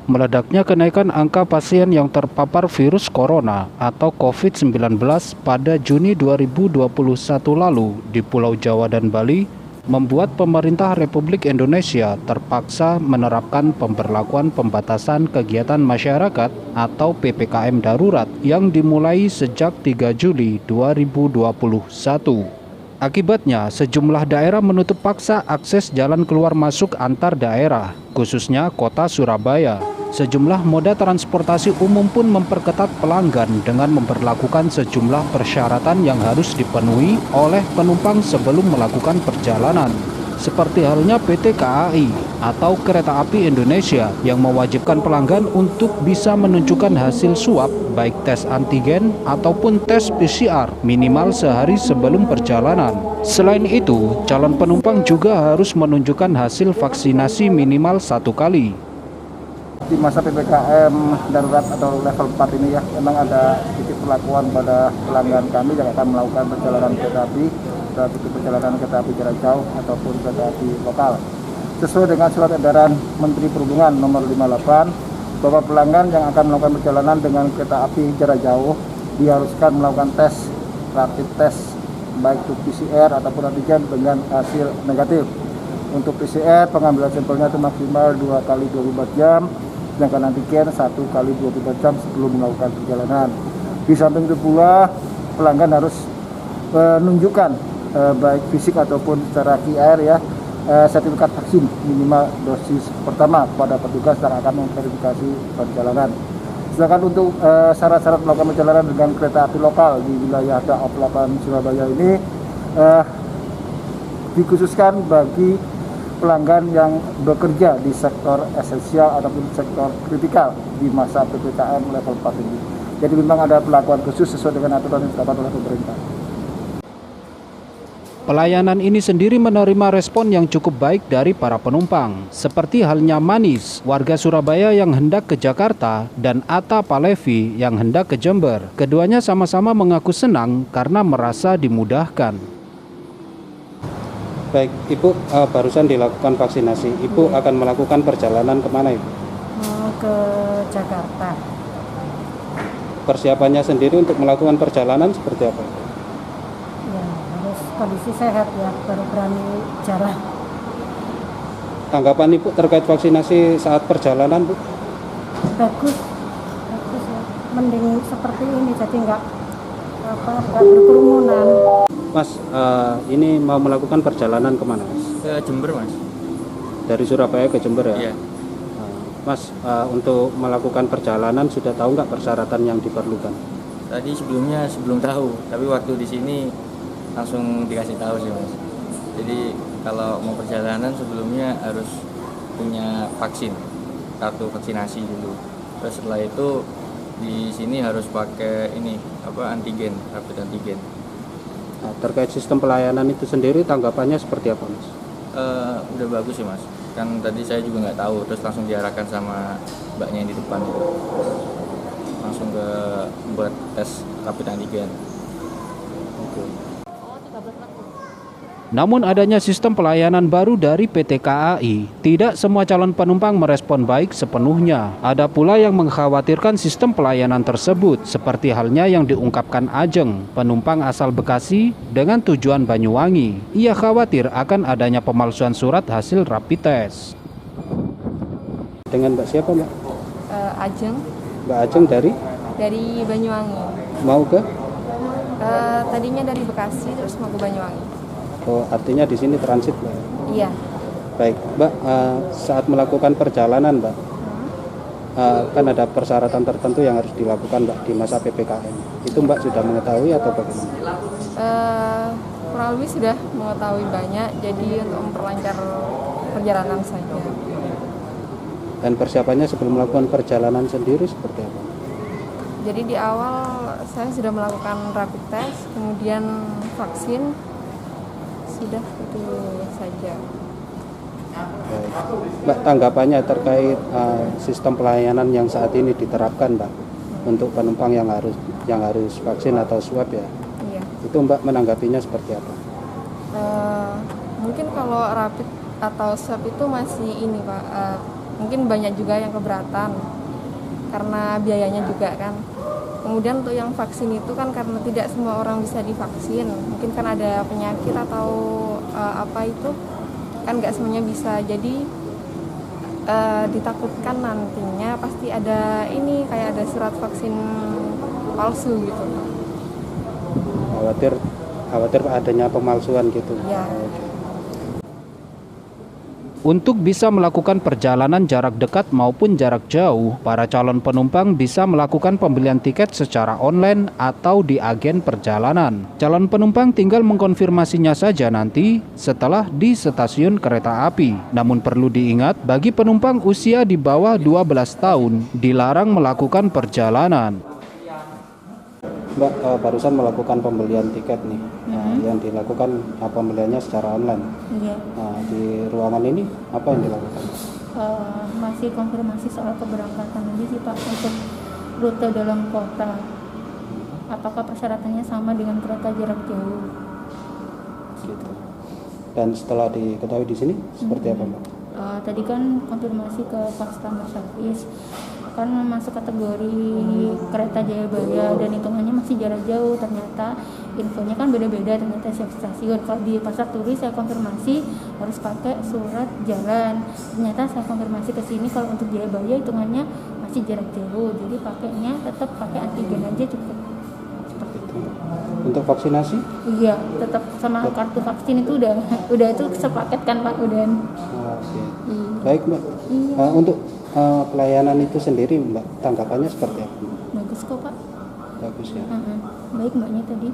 Meledaknya kenaikan angka pasien yang terpapar virus corona atau COVID-19 pada Juni 2021 lalu di Pulau Jawa dan Bali membuat pemerintah Republik Indonesia terpaksa menerapkan pemberlakuan pembatasan kegiatan masyarakat atau PPKM darurat yang dimulai sejak 3 Juli 2021. Akibatnya, sejumlah daerah menutup paksa akses jalan keluar masuk antar daerah, khususnya kota Surabaya. Sejumlah moda transportasi umum pun memperketat pelanggan dengan memberlakukan sejumlah persyaratan yang harus dipenuhi oleh penumpang sebelum melakukan perjalanan. Seperti halnya PT KAI atau Kereta Api Indonesia yang mewajibkan pelanggan untuk bisa menunjukkan hasil swab baik tes antigen ataupun tes PCR minimal sehari sebelum perjalanan. Selain itu, calon penumpang juga harus menunjukkan hasil vaksinasi minimal 1 kali. Di masa PPKM darurat atau level 4 ini ya, memang ada sedikit perlakuan pada pelanggan kami yang akan melakukan perjalanan kereta api, baik itu perjalanan kereta api jarak jauh ataupun kereta api lokal. Sesuai dengan surat edaran Menteri Perhubungan nomor 58, bahwa pelanggan yang akan melakukan perjalanan dengan kereta api jarak jauh diharuskan melakukan tes rapid test baik itu PCR ataupun antigen dengan hasil negatif. Untuk PCR pengambilan sampelnya itu maksimal 2 kali 24 jam, sedangkan antigen 1 kali 24 jam sebelum melakukan perjalanan. Di samping itu pula pelanggan harus menunjukkan baik fisik ataupun secara QR ya, sertifikat vaksin minimal dosis pertama kepada petugas yang akan memverifikasi perjalanan. Sedangkan untuk syarat-syarat melakukan perjalanan dengan kereta api lokal di wilayah Daob 8 Surabaya ini dikhususkan bagi pelanggan yang bekerja di sektor esensial ataupun sektor kritikal di masa PPKM level 4 ini. Jadi memang ada perlakuan khusus sesuai dengan aturan yang ditetapkan oleh pemerintah. Pelayanan ini sendiri menerima respon yang cukup baik dari para penumpang, seperti halnya Manis, warga Surabaya yang hendak ke Jakarta, dan Atta Palevi yang hendak ke Jember. Keduanya sama-sama mengaku senang karena merasa dimudahkan. Baik, Ibu barusan dilakukan vaksinasi. Ibu akan melakukan perjalanan kemana, Ibu? Mau ke Jakarta. Persiapannya sendiri untuk melakukan perjalanan seperti apa? Ya, harus kondisi sehat ya, baru berani jalan. Tanggapan Ibu terkait vaksinasi saat perjalanan, Bu? Bagus ya. Mending seperti ini, jadi nggak berkerumunan. Mas, ini mau melakukan perjalanan kemana, Mas? Ke Jember, Mas. Dari Surabaya ke Jember ya? Iya. Mas, untuk melakukan perjalanan sudah tahu nggak persyaratan yang diperlukan? Tadi sebelumnya belum tahu, tapi waktu di sini langsung dikasih tahu sih, Mas. Jadi kalau mau perjalanan sebelumnya harus punya vaksin, kartu vaksinasi dulu. Terus setelah itu di sini harus pakai antigen, rapid antigen. Nah, terkait sistem pelayanan itu sendiri tanggapannya seperti apa, Mas? Udah bagus sih, Mas. Kan tadi saya juga nggak tahu, terus langsung diarahkan sama mbaknya yang di depan itu. Langsung buat tes rapid antigen. Oke. Namun adanya sistem pelayanan baru dari PT KAI, tidak semua calon penumpang merespon baik sepenuhnya. Ada pula yang mengkhawatirkan sistem pelayanan tersebut, seperti halnya yang diungkapkan Ajeng, penumpang asal Bekasi dengan tujuan Banyuwangi. Ia khawatir akan adanya pemalsuan surat hasil rapid test. Dengan Mbak siapa, Mbak? Ajeng Mbak Ajeng dari Banyuwangi. mau ke? Tadinya dari Bekasi terus mau ke Banyuwangi. Oh, artinya di sini transit, Mbak? Iya. Baik, Mbak, saat melakukan perjalanan, Mbak, kan ada persyaratan tertentu yang harus dilakukan, Mbak, di masa PPKM. Itu Mbak sudah mengetahui atau bagaimana? Kurang lebih sudah mengetahui banyak, jadi untuk memperlancar perjalanan saja. Dan persiapannya sebelum melakukan perjalanan sendiri seperti apa? Jadi di awal saya sudah melakukan rapid test, kemudian vaksin, sudah itu saja. Baik. Mbak, tanggapannya terkait sistem pelayanan yang saat ini diterapkan, Mbak, untuk penumpang yang harus vaksin atau swab ya? Iya. Itu Mbak menanggapinya seperti apa? Mungkin kalau rapid atau swab itu masih ini Pak, mungkin banyak juga yang keberatan karena biayanya juga kan. Kemudian untuk yang vaksin itu kan karena tidak semua orang bisa divaksin, mungkin kan ada penyakit atau apa itu kan nggak semuanya bisa, jadi ditakutkan nantinya pasti ada ini kayak ada surat vaksin palsu gitu. Khawatir adanya pemalsuan gitu. Ya. Untuk bisa melakukan perjalanan jarak dekat maupun jarak jauh, para calon penumpang bisa melakukan pembelian tiket secara online atau di agen perjalanan. Calon penumpang tinggal mengkonfirmasinya saja nanti setelah di stasiun kereta api. Namun perlu diingat, bagi penumpang usia di bawah 12 tahun dilarang melakukan perjalanan. Mbak barusan melakukan pembelian tiket nih. Yang dilakukan pembeliannya secara online. Iya. Nah, di ruangan ini apa yang dilakukan? Masih konfirmasi soal keberangkatan aja sih Pak untuk rute dalam kota. Apakah persyaratannya sama dengan kereta jarak jauh? Gitu. Dan setelah diketahui di sini seperti apa Mbak? Tadi kan konfirmasi ke customer service kan masuk kategori kereta Jayabaya dan hitungannya masih jarak jauh. Ternyata infonya kan beda-beda, ternyata setiap stasiun. Kalau di Pasar Turi saya konfirmasi harus pakai surat jalan, ternyata saya konfirmasi ke sini kalau untuk Jayabaya hitungannya masih jarak jauh, jadi pakainya tetap pakai antigen aja cukup. Seperti itu. Untuk vaksinasi? Iya, tetap sama kartu vaksin itu udah itu sepaket kan Pak udah. Oke. Baik Mbak. Iya. Untuk pelayanan itu sendiri Mbak, tanggapannya seperti apa? Bagus kok Pak. Bagus ya. Baik Mbaknya tadi.